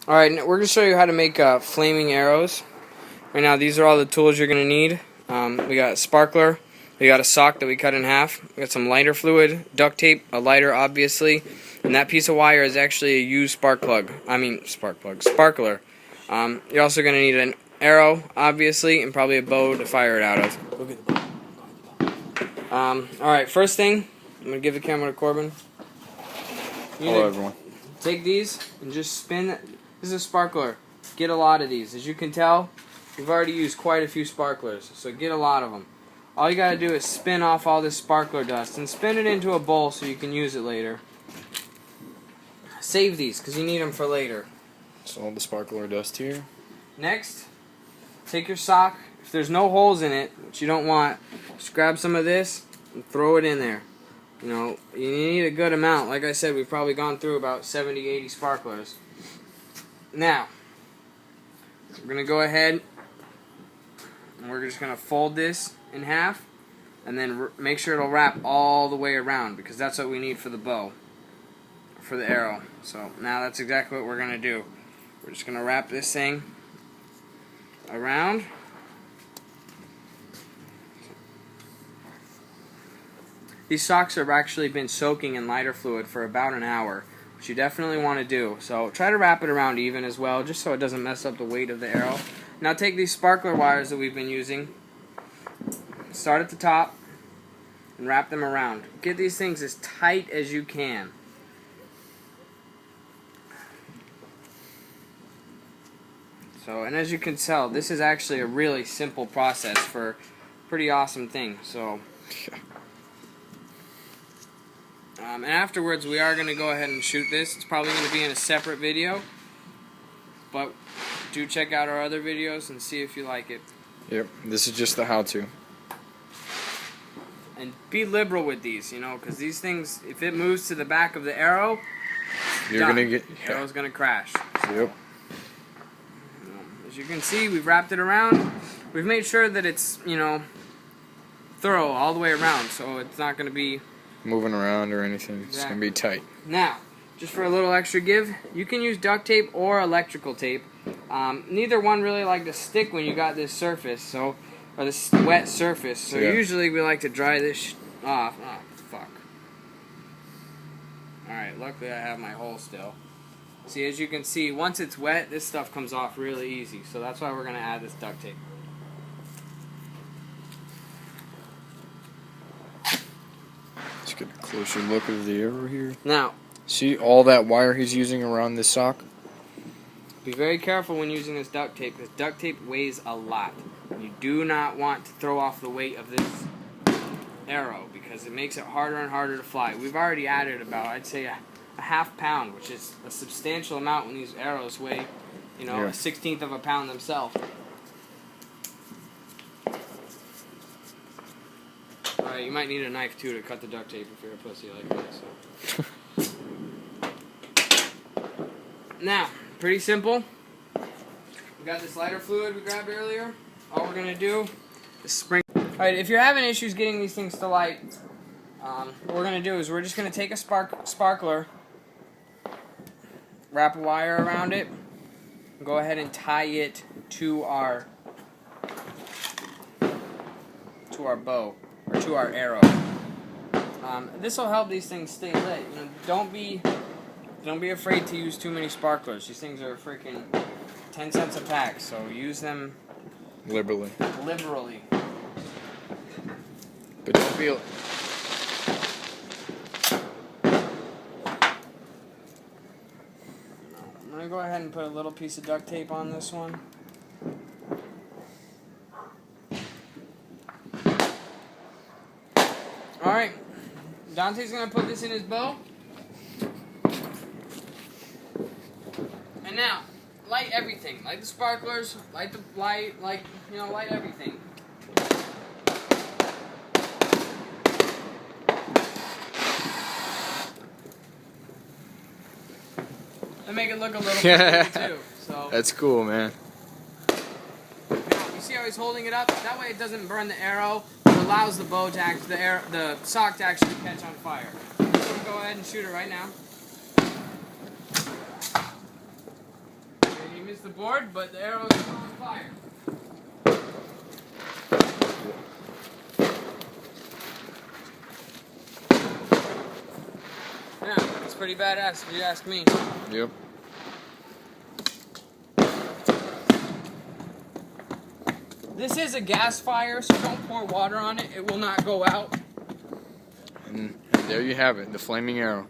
Alright, we're going to show you how to make flaming arrows. Right now, these are all the tools you're going to need. We got a sparkler, we got a sock that we cut in half, we got some lighter fluid, duct tape, a lighter obviously, and that piece of wire is actually a used sparkler. You're also going to need an arrow, obviously, and probably a bow to fire it out of. Look at the bow. Alright, first thing, I'm going to give the camera to Corbin. Hello everyone. Take these and just spin. This is a sparkler. Get a lot of these. As you can tell, we've already used quite a few sparklers, so get a lot of them. All you gotta do is spin off all this sparkler dust and spin it into a bowl so you can use it later. Save these because you need them for later. So all the sparkler dust here. Next, take your sock. If there's no holes in it, which you don't want, just grab some of this and throw it in there. You know, you need a good amount. Like I said, we've probably gone through about 70, 80 sparklers. Now, we're going to go ahead and we're just going to fold this in half and then make sure it'll wrap all the way around because that's what we need for the bow, for the arrow. So now that's exactly what we're going to do. We're just going to wrap this thing around. These socks have actually been soaking in lighter fluid for about an hour, which you definitely want to do. So try to wrap it around even as well, just so it doesn't mess up the weight of the arrow. Now take these sparkler wires that we've been using, start at the top, and wrap them around. Get these things as tight as you can. So, and as you can tell, this is actually a really simple process for a pretty awesome thing. So. And afterwards, we are going to go ahead and shoot this. It's probably going to be in a separate video, but do check out our other videos and see if you like it. Yep, this is just the how-to. And be liberal with these, you know, because these things, if it moves to the back of the arrow, you're going to get... The arrow's going to crash. Yep. As you can see, we've wrapped it around. We've made sure that it's, you know, thorough all the way around, so it's not going to be moving around or anything. It's going to be tight. Now, just for a little extra give, you can use duct tape or electrical tape. Neither one really like to stick when you got this surface, or this wet surface. So yeah. Usually we like to dry this off. Oh, fuck. Alright, luckily I have my hole still. See, as you can see, once it's wet, this stuff comes off really easy. So that's why we're going to add this duct tape. Let's get a closer look of the arrow here. Now, see all that wire he's using around this sock? be very careful when using this duct tape because duct tape weighs a lot. You do not want to throw off the weight of this arrow because it makes it harder and harder to fly. We've already added about, I'd say, a half pound, which is a substantial amount when these arrows weigh, you know, yeah, a 1/16 of a pound themselves. Alright, you might need a knife too to cut the duct tape if you're a pussy like this. So. Now, pretty simple. We got this lighter fluid we grabbed earlier. All we're going to do is sprinkle. Alright, if you're having issues getting these things to light, what we're going to do is we're just going to take a sparkler, wrap a wire around it, and go ahead and tie it to our bow. Or to our arrow. This will help these things stay lit. You know, don't be afraid to use too many sparklers. These things are freaking 10 cents a pack, so use them liberally. But don't feel it. I'm gonna go ahead and put a little piece of duct tape on this one. Alright, Dante's going to put this in his bow. And now, light everything. Light the sparklers, light everything. And make it look a little bit cool too. So, that's cool, man. You see how he's holding it up? That way it doesn't burn the arrow. It allows the bow to the sock to actually catch on fire. So we'll go ahead and shoot it right now. the board, but the arrow is on fire. Yeah, it's pretty badass if you ask me. Yep. This is a gas fire, so don't pour water on it. It will not go out. And there you have it, the flaming arrow.